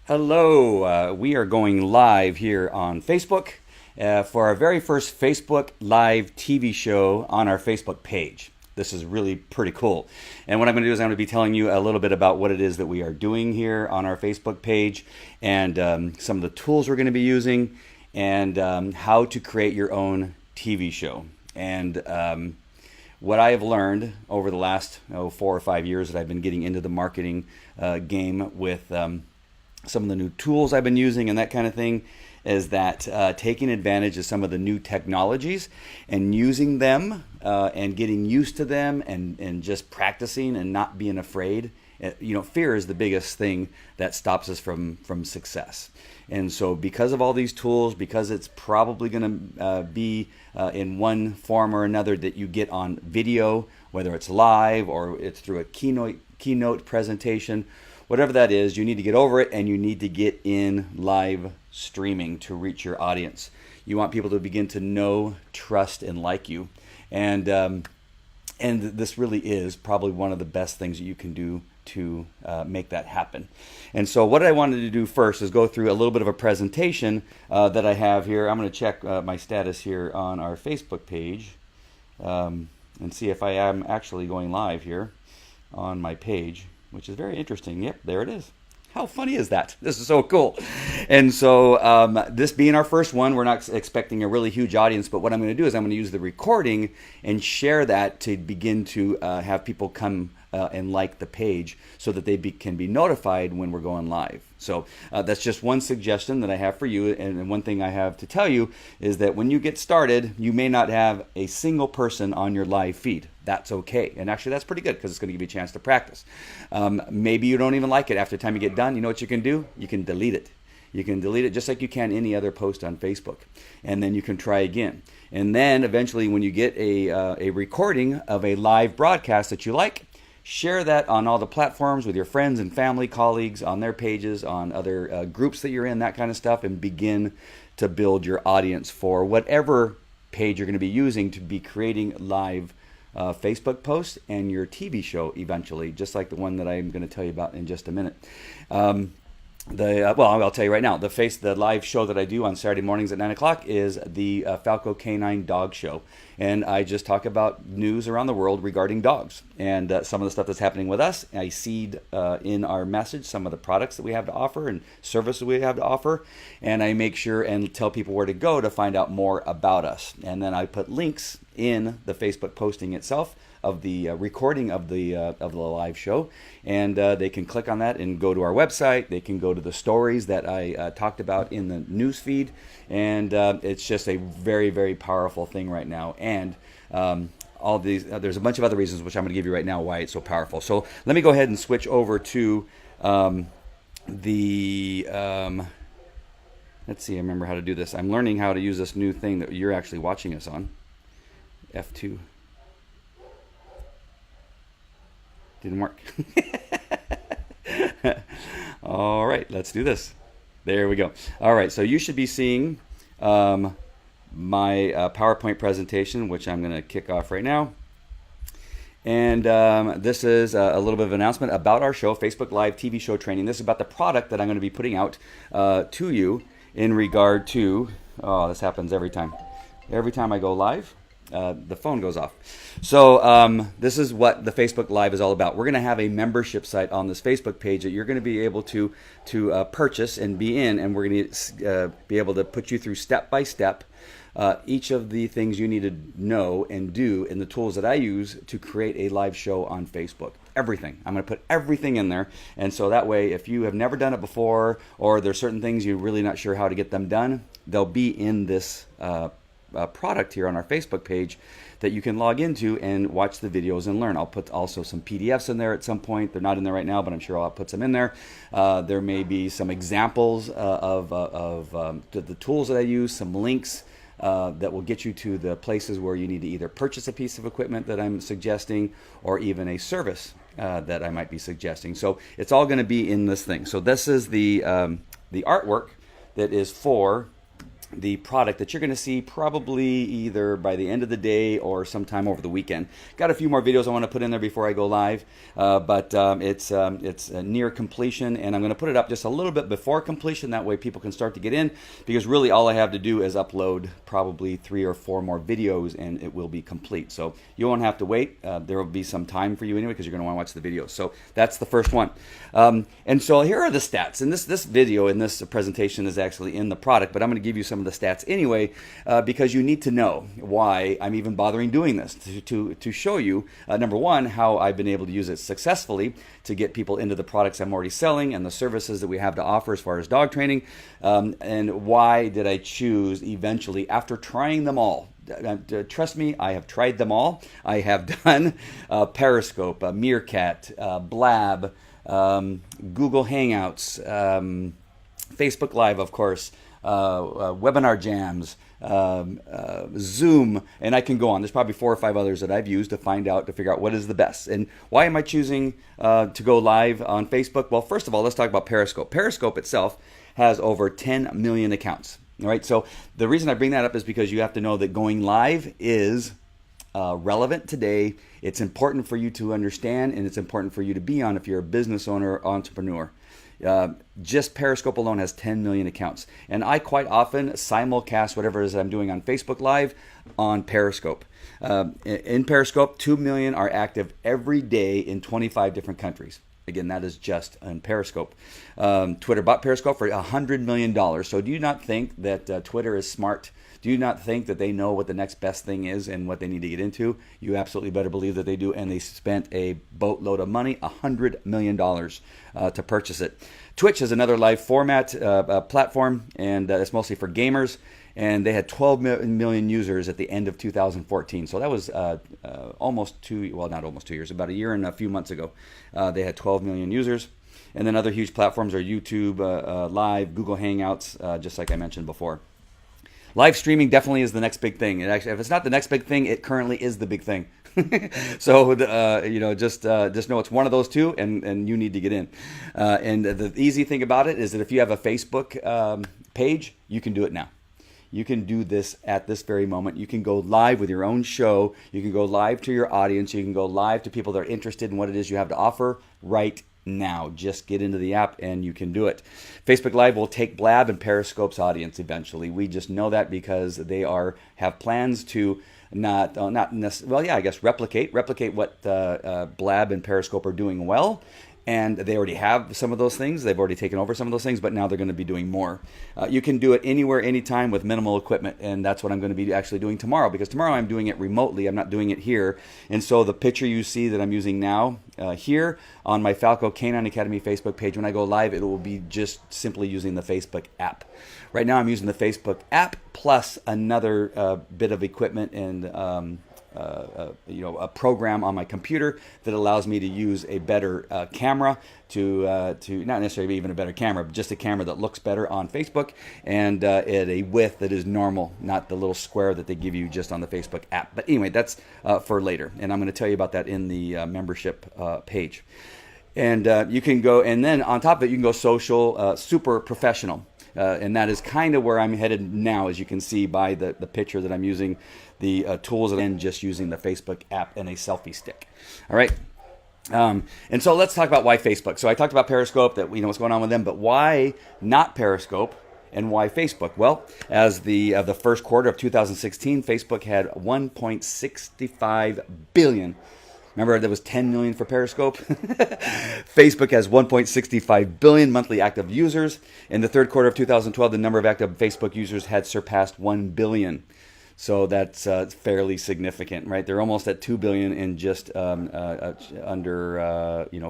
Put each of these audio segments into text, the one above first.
Hello, we are going live here on Facebook for our very first Facebook Live TV show on our Facebook page. This is really pretty cool. And what I'm going to do is I'm going to be telling you a little bit about what it is that we are doing here on our Facebook page and some of the tools we're going to be using and how to create your own TV show. And what I have learned over the last 4 or 5 years that I've been getting into the marketing game with some of the new tools I've been using and that kind of thing is that taking advantage of some of the new technologies and using them and getting used to them and just practicing and not being afraid. Fear is the biggest thing that stops us from success. And so because of all these tools, because it's probably going to be in one form or another that you get on video, whether it's live or it's through a keynote presentation, whatever that is, you need to get over it and you need to get in live streaming to reach your audience. You want people to begin to know, trust, and like you. And this really is probably one of the best things that you can do to make that happen. And so what I wanted to do first is go through a little bit of a presentation that I have here. I'm going to check my status here on our Facebook page and see if I am actually going live here on my page, which is very interesting. Yep, there it is. How funny is that? This is so cool. And so this being our first one, we're not expecting a really huge audience, but what I'm going to do is I'm going to use the recording and share that to begin to have people come and like the page so that they can be notified when we're going live. So that's just one suggestion that I have for you. And one thing I have to tell you is that when you get started, you may not have a single person on your live feed. That's okay. And actually, that's pretty good because it's going to give you a chance to practice. Maybe you don't even like it after the time you get done. You know what you can do? You can delete it. You can delete it just like you can any other post on Facebook. And then you can try again. And then eventually when you get a recording of a live broadcast that you like, share that on all the platforms with your friends and family, colleagues, on their pages, on other groups that you're in, that kind of stuff, and begin to build your audience for whatever page you're going to be using to be creating live Facebook posts and your TV show eventually, just like the one that I'm going to tell you about in just a minute. I'll tell you right now, the live show that I do on Saturday mornings at 9 o'clock is the Falco Canine Dog Show. And I just talk about news around the world regarding dogs and some of the stuff that's happening with us. I seed in our message some of the products that we have to offer and services we have to offer. And I make sure and tell people where to go to find out more about us. And then I put links in the Facebook posting itself of the recording of the live show, and they can click on that and go to our website. They can go to the stories that I talked about in the news feed, and it's just a very, very powerful thing right now. And all these, there's a bunch of other reasons which I'm going to give you right now why it's so powerful. So let me go ahead and switch over to let's see, I remember how to do this. I'm learning how to use this new thing that you're actually watching us on. F2. Didn't work. All right, let's do this. There we go. All right, so you should be seeing my PowerPoint presentation, which I'm going to kick off right now. And this is a little bit of an announcement about our show, Facebook Live TV Show Training. This is about the product that I'm going to be putting out to you in regard to, this happens every time. Every time I go live, the phone goes off. So this is what the Facebook Live is all about. We're going to have a membership site on this Facebook page that you're going to be able to purchase and be in, and we're going to be able to put you through step by step each of the things you need to know and do in the tools that I use to create a live show on Facebook. Everything. I'm going to put everything in there, and so that way if you have never done it before or there's certain things you're really not sure how to get them done, they'll be in this product here on our Facebook page that you can log into and watch the videos and learn. I'll put also some PDFs in there at some point. They're not in there right now, but I'm sure I'll put some in there. There may be some examples of the tools that I use, some links that will get you to the places where you need to either purchase a piece of equipment that I'm suggesting or even a service that I might be suggesting. So it's all going to be in this thing. So this is the artwork that is for the product that you're going to see probably either by the end of the day or sometime over the weekend. Got a few more videos I want to put in there before I go live, but it's near completion, and I'm going to put it up just a little bit before completion. That way people can start to get in, because really all I have to do is upload probably 3 or 4 more videos and it will be complete. So you won't have to wait. There will be some time for you anyway, because you're going to want to watch the videos. So that's the first one. And so here are the stats. And this video and this presentation is actually in the product, but I'm going to give you some of the stats anyway, because you need to know why I'm even bothering doing this, to show you, number one, how I've been able to use it successfully to get people into the products I'm already selling and the services that we have to offer as far as dog training, and why did I choose eventually, after trying them all. Trust me, I have tried them all. I have done Periscope, Meerkat, Blab, Google Hangouts, Facebook Live, of course, Webinar Jams, Zoom, and I can go on. There's probably 4 or 5 others that I've used to figure out what is the best. And why am I choosing to go live on Facebook? Well, first of all, let's talk about Periscope. Periscope itself has over 10 million accounts. All right, so the reason I bring that up is because you have to know that going live is relevant today. It's important for you to understand, and it's important for you to be on if you're a business owner or entrepreneur. Just Periscope alone has 10 million accounts, and I quite often simulcast whatever it is I'm doing on Facebook Live on Periscope. In Periscope, 2 million are active every day in 25 different countries. Again, that is just on Periscope. Twitter bought Periscope for $100 million. So do you not think that Twitter is smart? Do you not think that they know what the next best thing is and what they need to get into? You absolutely better believe that they do, and they spent a boatload of money, $100 million, to purchase it. Twitch is another live format platform, and it's mostly for gamers. And they had 12 million users at the end of 2014. So that was almost 2 years, about a year and a few months ago. They had 12 million users. And then other huge platforms are YouTube Live, Google Hangouts, just like I mentioned before. Live streaming definitely is the next big thing. It actually, if it's not the next big thing, it currently is the big thing. So just know it's one of those two, and you need to get in. And the easy thing about it is that if you have a Facebook page, you can do it now. You can do this at this very moment. You can go live with your own show. You can go live to your audience. You can go live to people that are interested in what it is you have to offer right now. Just get into the app and you can do it. Facebook Live will take Blab and Periscope's audience eventually. We just know that because they have plans to replicate what Blab and Periscope are doing well. And they already have some of those things. They've already taken over some of those things, but now they're going to be doing more. You can do it anywhere, anytime with minimal equipment, and that's what I'm going to be actually doing tomorrow, because tomorrow I'm doing it remotely. I'm not doing it here. And so the picture you see that I'm using now here on my Falco Canine Academy Facebook page, when I go live, it will be just simply using the Facebook app. Right now I'm using the Facebook app plus another bit of equipment and a program on my computer that allows me to use a better camera to not necessarily even a better camera, but just a camera that looks better on Facebook and at a width that is normal, not the little square that they give you just on the Facebook app. But anyway, that's for later, and I'm going to tell you about that in the membership page. And you can go, and then on top of it, you can go social, super professional. And that is kind of where I'm headed now, as you can see by the picture that I'm using, the tools, and just using the Facebook app and a selfie stick. All right. And so let's talk about why Facebook. So I talked about Periscope, that we know what's going on with them, but why not Periscope and why Facebook? Well, as the first quarter of 2016, Facebook had 1.65 billion. Remember, there was 10 million for Periscope? Facebook has 1.65 billion monthly active users. In the third quarter of 2012, the number of active Facebook users had surpassed 1 billion. So that's fairly significant, right? They're almost at 2 billion in just under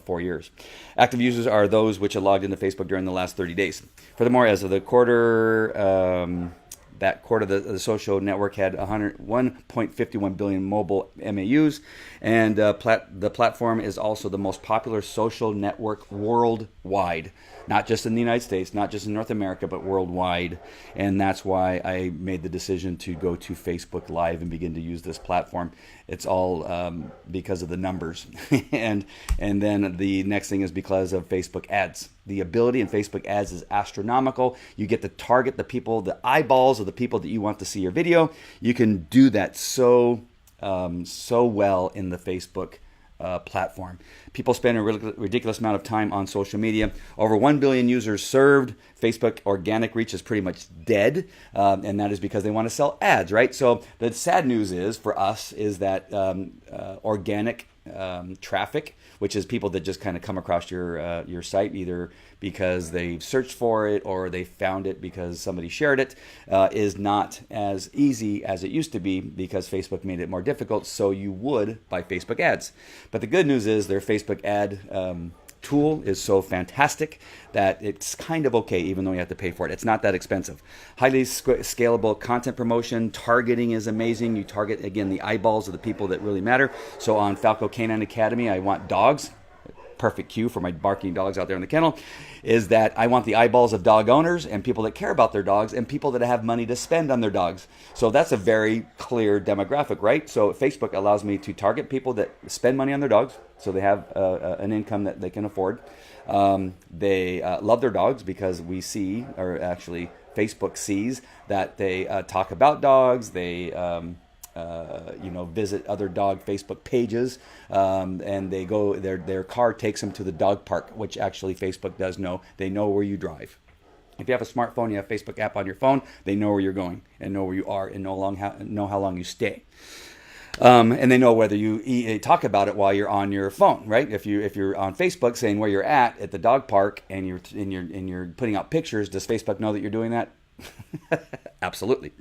4 years. Active users are those which are logged into Facebook during the last 30 days. Furthermore, as of the quarter, that quarter, the social network had 1.51 billion mobile MAUs, and the platform is also the most popular social network worldwide. not just in the United States, not just in North America, but worldwide. And that's why I made the decision to go to Facebook Live and begin to use this platform. It's all because of the numbers. and then the next thing is because of Facebook ads. The ability in Facebook ads is astronomical. You get to target the people, the eyeballs of the people that you want to see your video. You can do that so well in the Facebook platform. People spend a ridiculous amount of time on social media. Over 1 billion users served. Facebook organic reach is pretty much dead, and that is because they want to sell ads, right? So the sad news is for us is that organic traffic, which is people that just kind of come across your site either because they searched for it or they found it because somebody shared it, is not as easy as it used to be because Facebook made it more difficult. So you would buy Facebook ads. But the good news is their Facebook ad tool is so fantastic that it's kind of okay even though you have to pay for it. It's not that expensive. Highly scalable content promotion. Targeting is amazing. You target, again, the eyeballs of the people that really matter. So on Falco Canine Academy, I want dogs. Perfect cue for my barking dogs out there in the kennel, is that I want the eyeballs of dog owners and people that care about their dogs and people that have money to spend on their dogs. So that's a very clear demographic, right? So Facebook allows me to target people that spend money on their dogs, so they have an income that they can afford. They love their dogs because we see, or actually Facebook sees, that they talk about dogs. They visit other dog Facebook pages, and they go. Their car takes them to the dog park, which actually Facebook does know. They know where you drive. If you have a smartphone, you have a Facebook app on your phone. They know where you're going and know where you are and know how long you stay. And they know whether you talk about it while you're on your phone, right? If you're on Facebook saying where you're at the dog park and you're putting out pictures, does Facebook know that you're doing that? Absolutely.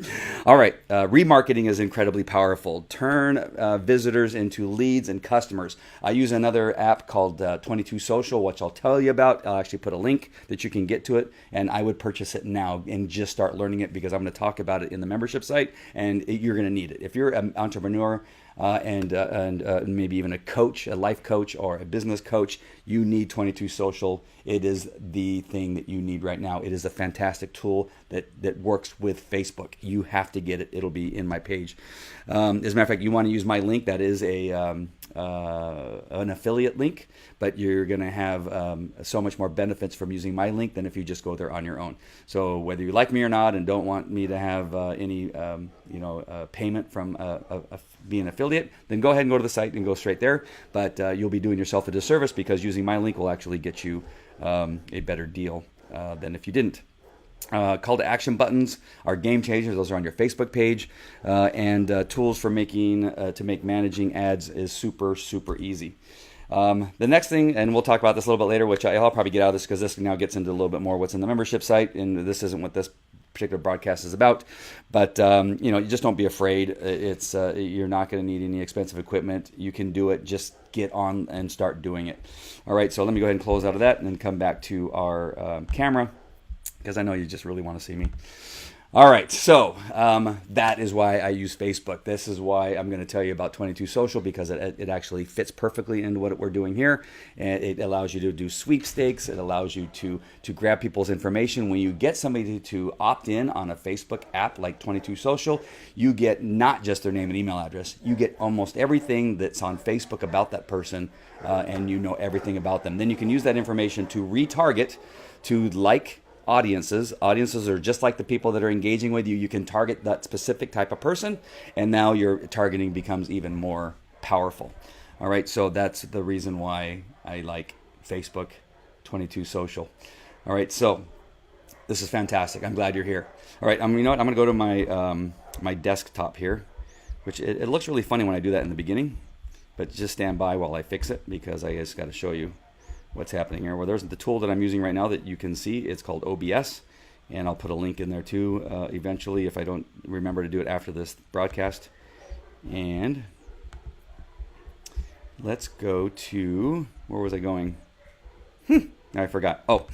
All right. Remarketing is incredibly powerful. Turn visitors into leads and customers. I use another app called 22 Social, which I'll tell you about. I'll actually put a link that you can get to it, and I would purchase it now and just start learning it because I'm going to talk about it in the membership site, and you're going to need it. If you're an entrepreneur and maybe even a coach, a life coach or a business coach, you need 22 Social. It is the thing that you need right now. It is a fantastic tool that works with Facebook. You have to get it. It'll be in my page. As a matter of fact, you want to use my link. That is an affiliate link, but you're going to have so much more benefits from using my link than if you just go there on your own. So whether you like me or not and don't want me to have any payment from being an affiliate, then go ahead and go to the site and go straight there. But you'll be doing yourself a disservice because using my link will actually get you a better deal than if you didn't. Call to action buttons are game changers. Those are on your Facebook page, and tools for managing ads is super easy. The next thing, and we'll talk about this a little bit later, which I'll probably get out of this because this now gets into a little bit more what's in the membership site, and this isn't what this particular broadcast is about. But you just don't be afraid. It's you're not going to need any expensive equipment. You can do it. Just get on and start doing it. All right. So let me go ahead and close out of that, and then come back to our camera, because I know you just really want to see me. All right, so that is why I use Facebook. This is why I'm going to tell you about 22 Social, because it actually fits perfectly into what we're doing here. And it allows you to do sweepstakes. It allows you to grab people's information. When you get somebody to opt in on a Facebook app like 22 Social, you get not just their name and email address. You get almost everything that's on Facebook about that person, and you know everything about them. Then you can use that information to retarget to audiences. Audiences are just like the people that are engaging with you. You can target that specific type of person, and now your targeting becomes even more powerful. All right, so that's the reason why I like Facebook 22 Social. All right, so this is fantastic. I'm glad you're here. All right, you know what? I'm going to go to my my desktop here, which it looks really funny when I do that in the beginning, but just stand by while I fix it, because I just got to show you what's happening here. Well, there's the tool that I'm using right now that you can see. It's called OBS, and I'll put a link in there too eventually if I don't remember to do it after this broadcast. And let's go to, where was I going? I forgot. I'm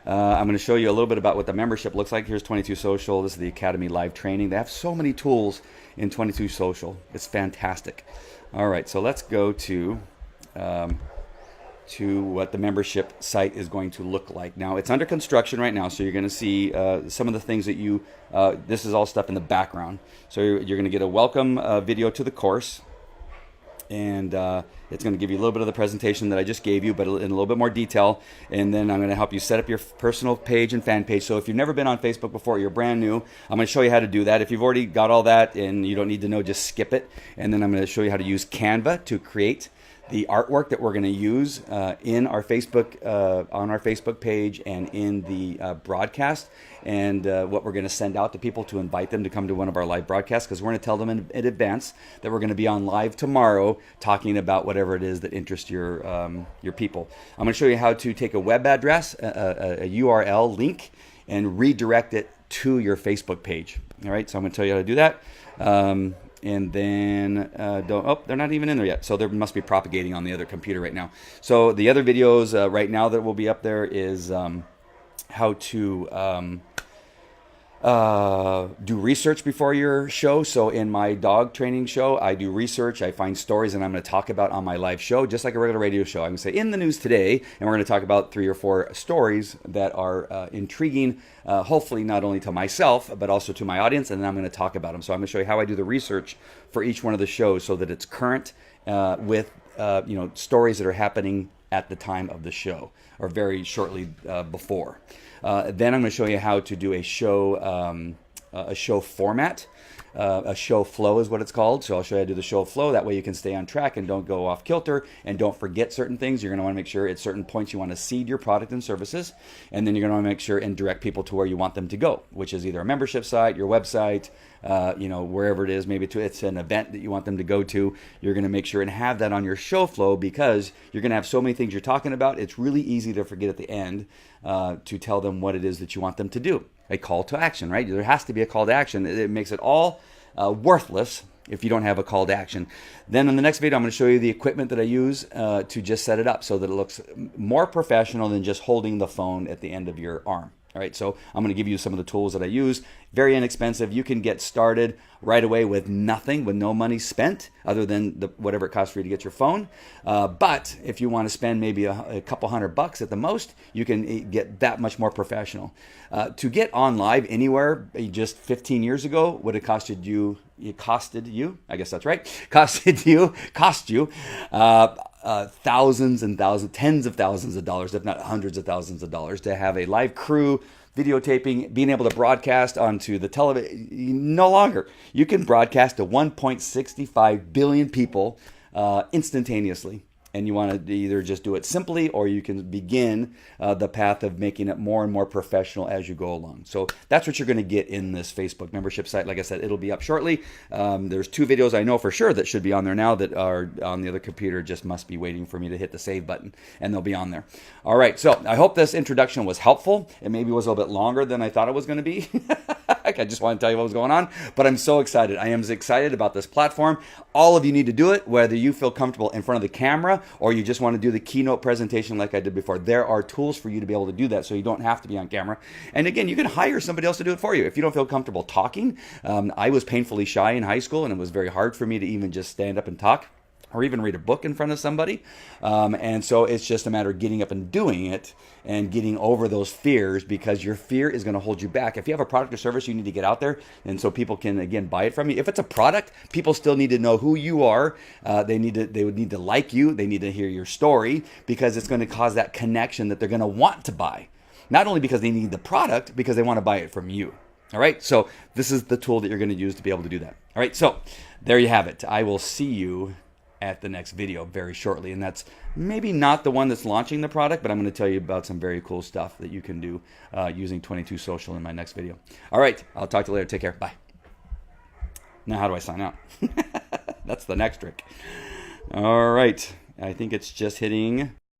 going to show you a little bit about what the membership looks like. Here's 22 Social. This is the Academy live training. They have so many tools in 22 Social. It's fantastic. All right, so let's go to to what the membership site is going to look like. Now, it's under construction right now, so you're going to see some of the things that you, this is all stuff in the background. So you're going to get a welcome video to the course, and it's going to give you a little bit of the presentation that I just gave you, but in a little bit more detail. And then I'm going to help you set up your personal page and fan page. So if you've never been on Facebook before, you're brand new, I'm going to show you how to do that. If you've already got all that and you don't need to know, just skip it. And then I'm going to show you how to use Canva to create the artwork that we're going to use in our Facebook, on our Facebook page and in the broadcast, and what we're going to send out to people to invite them to come to one of our live broadcasts, because we're going to tell them in advance that we're going to be on live tomorrow talking about whatever it is that interests your people. I'm going to show you how to take a web address, a URL link, and redirect it to your Facebook page. All right, so I'm going to tell you how to do that. And then, they're not even in there yet. So they must be propagating on the other computer right now. So the other videos right now that will be up there is how to do research before your show. So in my dog training show, I do research. I find stories, and I'm going to talk about on my live show, just like a regular radio show. I'm going to say in the news today, and we're going to talk about 3 or 4 stories that are intriguing, hopefully not only to myself, but also to my audience, and then I'm going to talk about them. So I'm going to show you how I do the research for each one of the shows so that it's current with stories that are happening at the time of the show or very shortly before. Then I'm going to show you how to do a show format. A show flow is what it's called. So I'll show you how to do the show flow. That way you can stay on track and don't go off kilter and don't forget certain things. You're going to want to make sure at certain points you want to seed your product and services. And then you're going to want to make sure and direct people to where you want them to go, which is either a membership site, your website, wherever it is. Maybe it's an event that you want them to go to. You're going to make sure and have that on your show flow, because you're going to have so many things you're talking about. It's really easy to forget at the end to tell them what it is that you want them to do. A call to action, right? There has to be a call to action. It makes it all worthless if you don't have a call to action. Then in the next video, I'm going to show you the equipment that I use to just set it up so that it looks more professional than just holding the phone at the end of your arm. All right, so I'm going to give you some of the tools that I use. Very inexpensive. You can get started right away with nothing, with no money spent other than whatever it costs for you to get your phone. But if you want to spend maybe a couple $100 at the most, you can get that much more professional. To get on live anywhere just 15 years ago would have cost you, I guess that's right, cost you thousands and thousands, tens of thousands of dollars, if not hundreds of thousands of dollars, to have a live crew, videotaping, being able to broadcast onto the television. No longer. You can broadcast to 1.65 billion people instantaneously. And you want to either just do it simply, or you can begin the path of making it more and more professional as you go along. So that's what you're going to get in this Facebook membership site. Like I said, it'll be up shortly. There's 2 videos I know for sure that should be on there now that are on the other computer, just must be waiting for me to hit the save button, and they'll be on there. All right, so I hope this introduction was helpful. It maybe was a little bit longer than I thought it was going to be. I just want to tell you what was going on, but I'm so excited. I am as excited about this platform. All of you need to do it, whether you feel comfortable in front of the camera or you just want to do the keynote presentation like I did before. There are tools for you to be able to do that, so you don't have to be on camera. And again, you can hire somebody else to do it for you if you don't feel comfortable talking. I was painfully shy in high school, and it was very hard for me to even just stand up and talk or even read a book in front of somebody. And so it's just a matter of getting up and doing it and getting over those fears, because your fear is going to hold you back. If you have a product or service, you need to get out there, and so people can, again, buy it from you. If it's a product, people still need to know who you are. They would need to like you. They need to hear your story, because it's going to cause that connection that they're going to want to buy. Not only because they need the product, because they want to buy it from you. All right, so this is the tool that you're going to use to be able to do that. All right, so there you have it. I will see you at the next video very shortly, and that's maybe not the one that's launching the product, but I'm going to tell you about some very cool stuff that you can do using 22 Social in my next video. All right, I'll talk to you later. Take care. Bye. Now, how do I sign out? That's the next trick. All right, I think it's just hitting